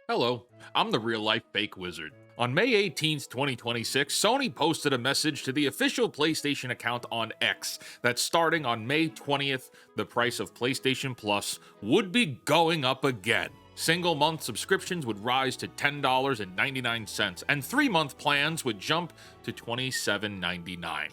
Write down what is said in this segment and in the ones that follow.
Hello, I'm the real life fake wizard. On May 18th, 2026, Sony posted a message to the official PlayStation account on X that starting on May 20th, the price of PlayStation Plus would be going up again. Single month subscriptions would rise to $10.99, and 3-month plans would jump to $27.99.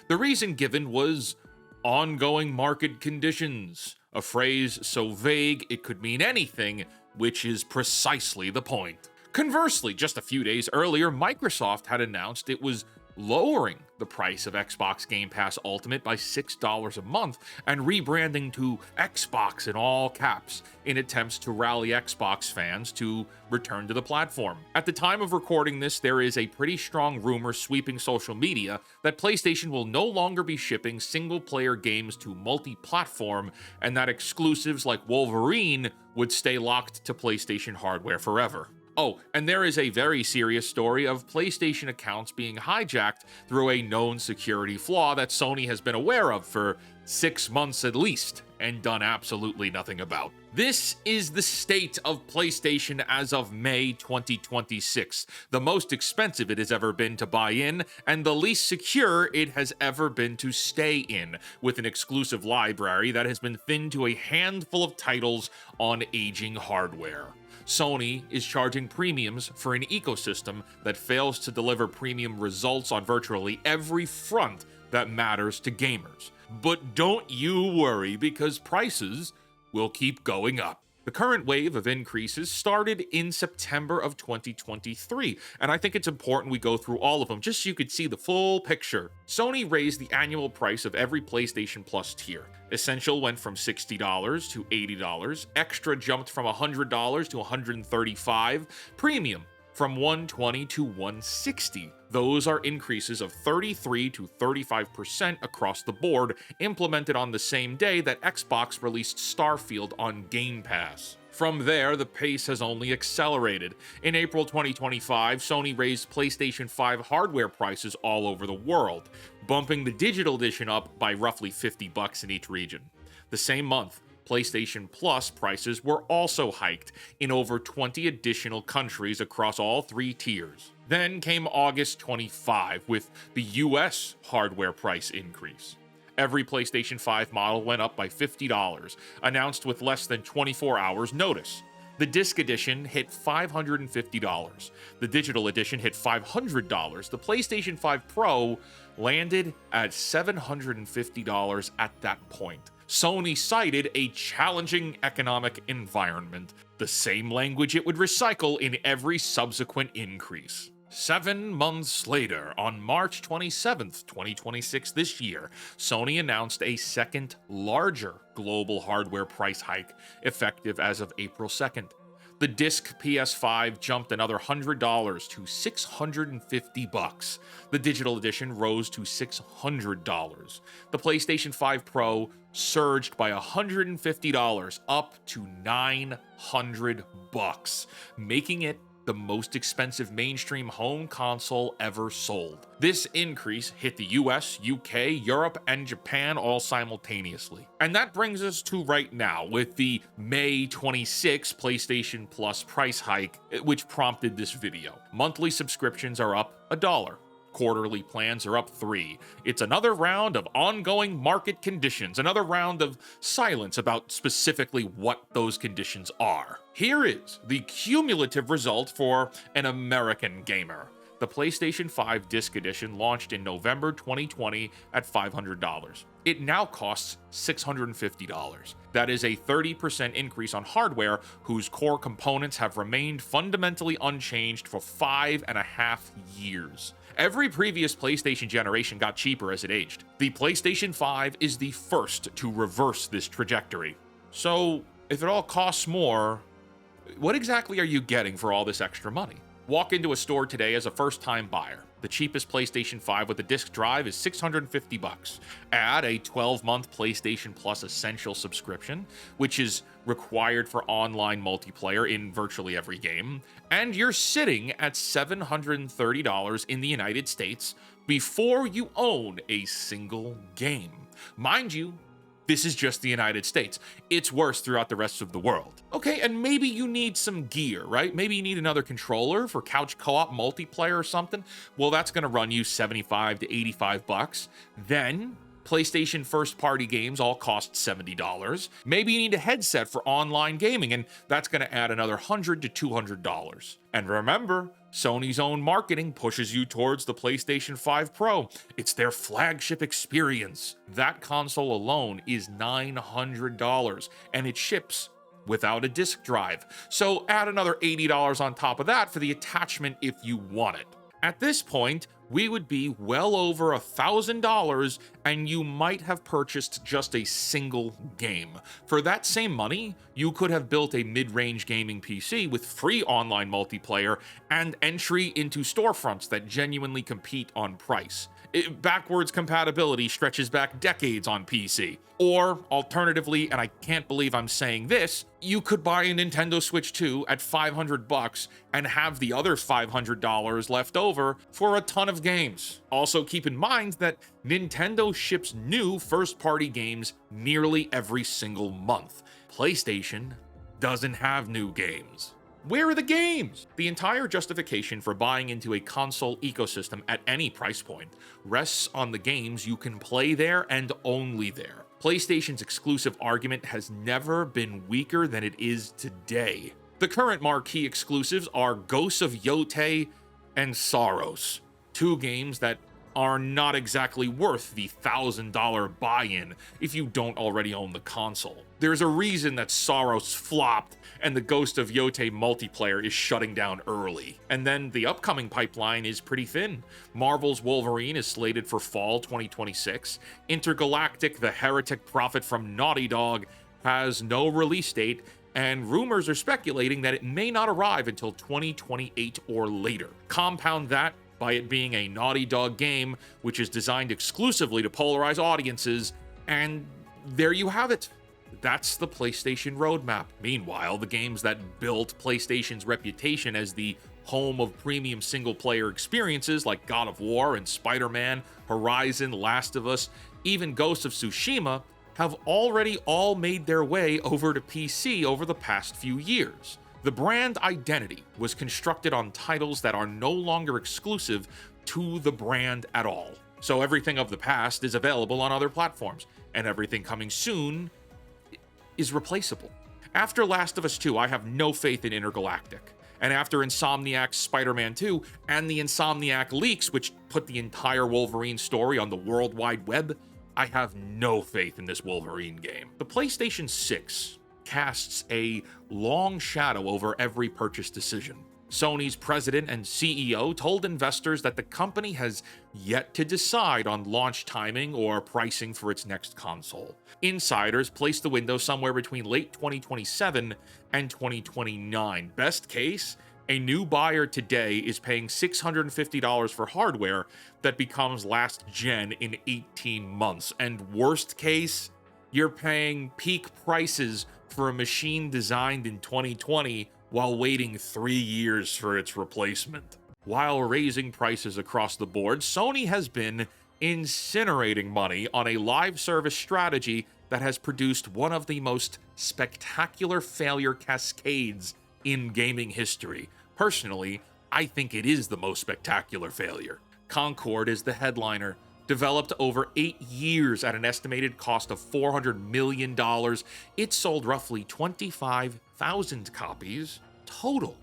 The reason given was ongoing market conditions, a phrase so vague it could mean anything, which is precisely the point. Conversely, just a few days earlier, Microsoft had announced it was lowering the price of Xbox Game Pass Ultimate by $6 a month and rebranding to Xbox in all caps in attempts to rally Xbox fans to return to the platform. At the time of recording this, there is a pretty strong rumor sweeping social media that PlayStation will no longer be shipping single-player games to multi-platform and that exclusives like Wolverine would stay locked to PlayStation hardware forever. Oh, and there is a very serious story of PlayStation accounts being hijacked through a known security flaw that Sony has been aware of for 6 months at least and done absolutely nothing about. This is the state of PlayStation as of May 2026, the most expensive it has ever been to buy in, and the least secure it has ever been to stay in, with an exclusive library that has been thinned to a handful of titles on aging hardware. Sony is charging premiums for an ecosystem that fails to deliver premium results on virtually every front that matters to gamers. But don't you worry, because prices will keep going up. The current wave of increases started in September of 2023, and I think it's important we go through all of them just so you could see the full picture. Sony raised the annual price of every PlayStation Plus tier. Essential went from $60 to $80, Extra jumped from $100 to $135, Premium from $120 to $160. Those are increases of 33 to 35% across the board, implemented on the same day that Xbox released Starfield on Game Pass. From there, the pace has only accelerated. In April 2025, Sony raised PlayStation 5 hardware prices all over the world, bumping the digital edition up by roughly $50 in each region. The same month, PlayStation Plus prices were also hiked in over 20 additional countries across all 3 tiers. Then came August 25 with the US hardware price increase. Every PlayStation 5 model went up by $50, announced with less than 24 hours notice. The disc edition hit $550. The digital edition hit $500. The PlayStation 5 Pro landed at $750 at that point. Sony cited a challenging economic environment, the same language it would recycle in every subsequent increase. 7 months later, on March 27th, 2026 this year, Sony announced a second, larger global hardware price hike, effective as of April 2nd. The disc PS5 jumped another $100 to $650. The digital edition rose to $600. The PlayStation 5 Pro surged by $150 up to $900, making it the most expensive mainstream home console ever sold. This increase hit the US, UK, Europe, and Japan all simultaneously. And that brings us to right now with the May 26 PlayStation Plus price hike, which prompted this video. Monthly subscriptions are up $1. Quarterly plans are up $3. It's another round of ongoing market conditions, another round of silence about specifically what those conditions are. Here is the cumulative result for an American gamer. The PlayStation 5 Disc Edition launched in November 2020 at $500. It now costs $650. That is a 30% increase on hardware whose core components have remained fundamentally unchanged for 5.5 years. Every previous PlayStation generation got cheaper as it aged. The PlayStation 5 is the first to reverse this trajectory. So, if it all costs more, what exactly are you getting for all this extra money? Walk into a store today as a first-time buyer. The cheapest PlayStation 5 with a disc drive is $650. Add a 12-month PlayStation Plus Essential subscription, which is required for online multiplayer in virtually every game, and you're sitting at $730 in the United States before you own a single game. Mind you, This is just the United States. It's worse throughout the rest of the world. Okay, and maybe you need some gear, right? Maybe you need another controller for couch co-op multiplayer or something. Well, that's going to run you 75 to 85 bucks. Then PlayStation first-party games all cost $70. Maybe you need a headset for online gaming, and that's going to add another $100 to $200. And remember, Sony's own marketing pushes you towards the PlayStation 5 Pro. It's their flagship experience. That console alone is $900, and it ships without a disc drive. So add another $80 on top of that for the attachment if you want it. At this point, we would be well over $1,000, and you might have purchased just a single game. For that same money, you could have built a mid-range gaming PC with free online multiplayer and entry into storefronts that genuinely compete on price. Backwards compatibility stretches back decades on PC. Or, alternatively, and I can't believe I'm saying this, you could buy a Nintendo Switch 2 at $500 and have the other $500 left over for a ton of games. Also, keep in mind that Nintendo ships new first-party games nearly every single month. PlayStation doesn't have new games. Where are the games? The entire justification for buying into a console ecosystem at any price point rests on the games you can play there and only there. PlayStation's exclusive argument has never been weaker than it is today. The current marquee exclusives are Ghosts of Yotei and Saros, two games that are not exactly worth the $1,000 buy-in if you don't already own the console. There's a reason that Saros flopped and the Ghost of Yotei multiplayer is shutting down early. And then the upcoming pipeline is pretty thin. Marvel's Wolverine is slated for fall 2026. Intergalactic, the heretic prophet from Naughty Dog, has no release date, and rumors are speculating that it may not arrive until 2028 or later. Compound that by it being a Naughty Dog game, which is designed exclusively to polarize audiences, and there you have it. That's the PlayStation roadmap. Meanwhile, the games that built PlayStation's reputation as the home of premium single-player experiences like God of War and Spider-Man, Horizon, Last of Us, even Ghost of Tsushima, have already all made their way over to PC over the past few years. The brand identity was constructed on titles that are no longer exclusive to the brand at all. So everything of the past is available on other platforms, and everything coming soon is replaceable. After Last of Us 2, I have no faith in Intergalactic. And after Insomniac's Spider-Man 2 and the Insomniac leaks, which put the entire Wolverine story on the World Wide Web, I have no faith in this Wolverine game. The PlayStation 6 casts a long shadow over every purchase decision. Sony's president and CEO told investors that the company has yet to decide on launch timing or pricing for its next console. Insiders place the window somewhere between late 2027 and 2029. Best case, a new buyer today is paying $650 for hardware that becomes last gen in 18 months. And worst case, you're paying peak prices for a machine designed in 2020 while waiting 3 years for its replacement. While raising prices across the board, Sony has been incinerating money on a live service strategy that has produced one of the most spectacular failure cascades in gaming history. Personally, I think it is the most spectacular failure. Concord is the headliner. Developed over 8 years at an estimated cost of $400 million, it sold roughly 25,000 copies total.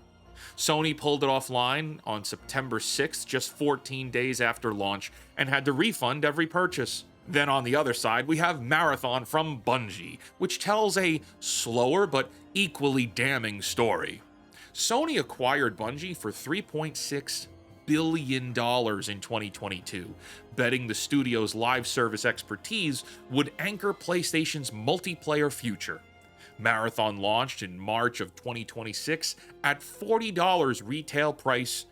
Sony pulled it offline on September 6th, just 14 days after launch, and had to refund every purchase. Then on the other side, we have Marathon from Bungie, which tells a slower but equally damning story. Sony acquired Bungie for $3.6 billion in 2022, betting the studio's live service expertise would anchor PlayStation's multiplayer future. Marathon launched in March of 2026 at $40 retail price,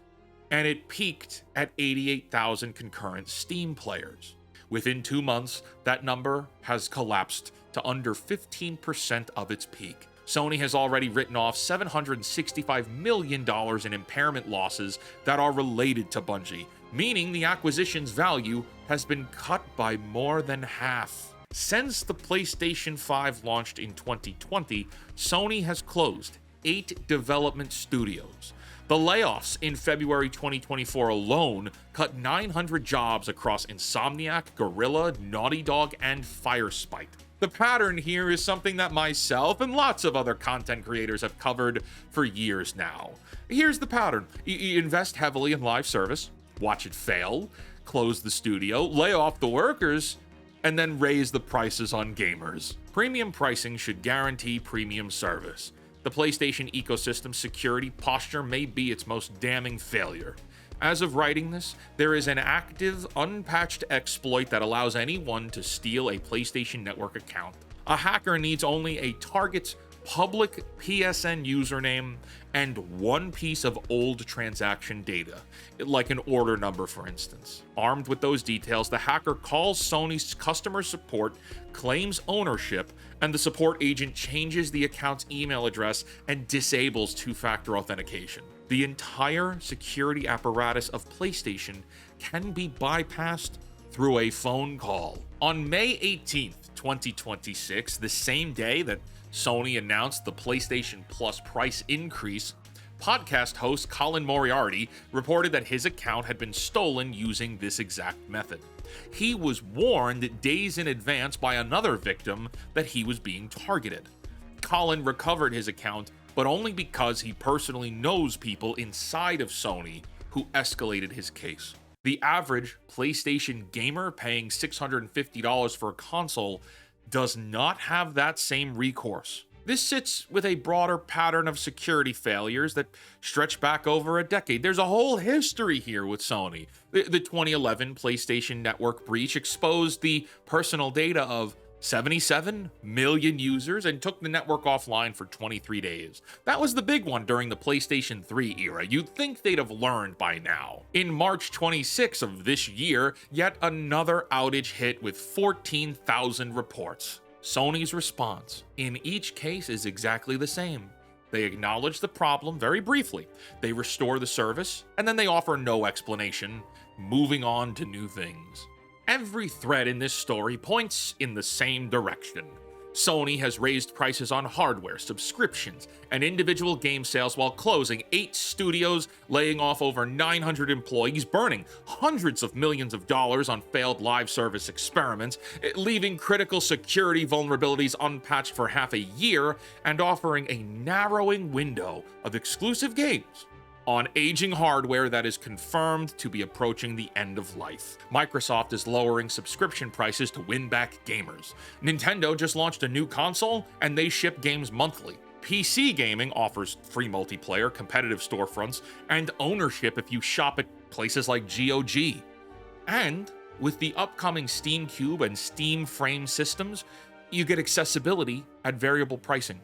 and it peaked at 88,000 concurrent Steam players. Within 2 months, that number has collapsed to under 15% of its peak. Sony has already written off $765 million in impairment losses that are related to Bungie, meaning the acquisition's value has been cut by more than half. Since the PlayStation 5 launched in 2020, Sony has closed 8 development studios. The layoffs in February 2024 alone cut 900 jobs across Insomniac, Guerrilla, Naughty Dog, and Firespite. The pattern here is something that myself and lots of other content creators have covered for years now. Here's the pattern. You invest heavily in live service, watch it fail, close the studio, lay off the workers, and then raise the prices on gamers. Premium pricing should guarantee premium service. The PlayStation ecosystem security posture may be its most damning failure. As of writing this, there is an active, unpatched exploit that allows anyone to steal a PlayStation Network account. A hacker needs only a target's public PSN username and one piece of old transaction data, like an order number, for instance. Armed with those details, the hacker calls Sony's customer support, claims ownership, and the support agent changes the account's email address and disables two-factor authentication. The entire security apparatus of PlayStation can be bypassed through a phone call. On May 18th, 2026, the same day that Sony announced the PlayStation Plus price increase, podcast host Colin Moriarty reported that his account had been stolen using this exact method. He was warned days in advance by another victim that he was being targeted. Colin recovered his account, but only because he personally knows people inside of Sony who escalated his case. The average PlayStation gamer paying $650 for a console does not have that same recourse. This sits with a broader pattern of security failures that stretch back over a decade. There's a whole history here with Sony. The 2011 PlayStation Network breach exposed the personal data of 77 million users and took the network offline for 23 days. That was the big one during the PlayStation 3 era. You'd think they'd have learned by now. In March 26 of this year, yet another outage hit with 14,000 reports. Sony's response in each case is exactly the same. They acknowledge the problem very briefly, they restore the service, and then they offer no explanation, moving on to new things. Every thread in this story points in the same direction. Sony has raised prices on hardware, subscriptions, and individual game sales while closing 8 studios, laying off over 900 employees, burning hundreds of millions of dollars on failed live service experiments, leaving critical security vulnerabilities unpatched for half a year, and offering a narrowing window of exclusive games on aging hardware that is confirmed to be approaching the end of life. Microsoft is lowering subscription prices to win back gamers. Nintendo just launched a new console, and they ship games monthly. PC gaming offers free multiplayer, competitive storefronts, and ownership if you shop at places like GOG. And with the upcoming Steam Cube and Steam Frame systems, you get accessibility at variable pricing.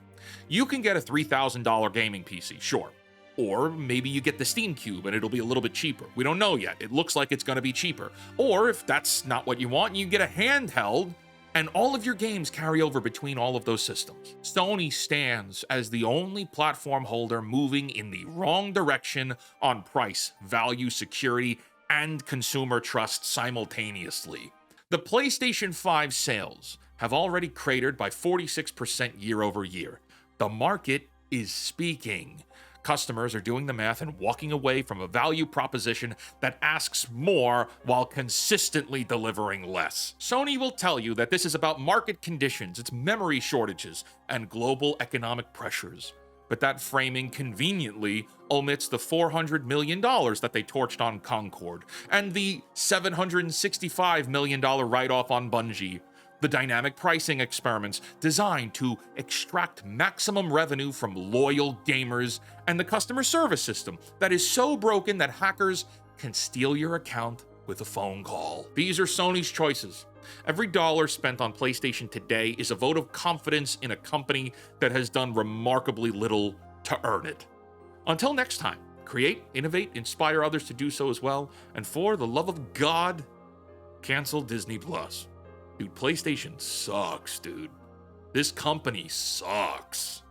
You can get a $3,000 gaming PC, sure. Or maybe you get the Steam Cube and it'll be a little bit cheaper. We don't know yet. It looks like it's going to be cheaper. Or if that's not what you want, you get a handheld and all of your games carry over between all of those systems. Sony stands as the only platform holder moving in the wrong direction on price, value, security, and consumer trust simultaneously. The PlayStation 5 sales have already cratered by 46% year over year. The market is speaking. Customers are doing the math and walking away from a value proposition that asks more while consistently delivering less. Sony will tell you that this is about market conditions, its memory shortages, and global economic pressures. But that framing conveniently omits the $400 million that they torched on Concord, and the $765 million write-off on Bungie. The dynamic pricing experiments designed to extract maximum revenue from loyal gamers, and the customer service system that is so broken that hackers can steal your account with a phone call. These are Sony's choices. Every dollar spent on PlayStation today is a vote of confidence in a company that has done remarkably little to earn it. Until next time, create, innovate, inspire others to do so as well, and for the love of God, cancel Disney Plus. Dude, PlayStation sucks, dude. This company sucks.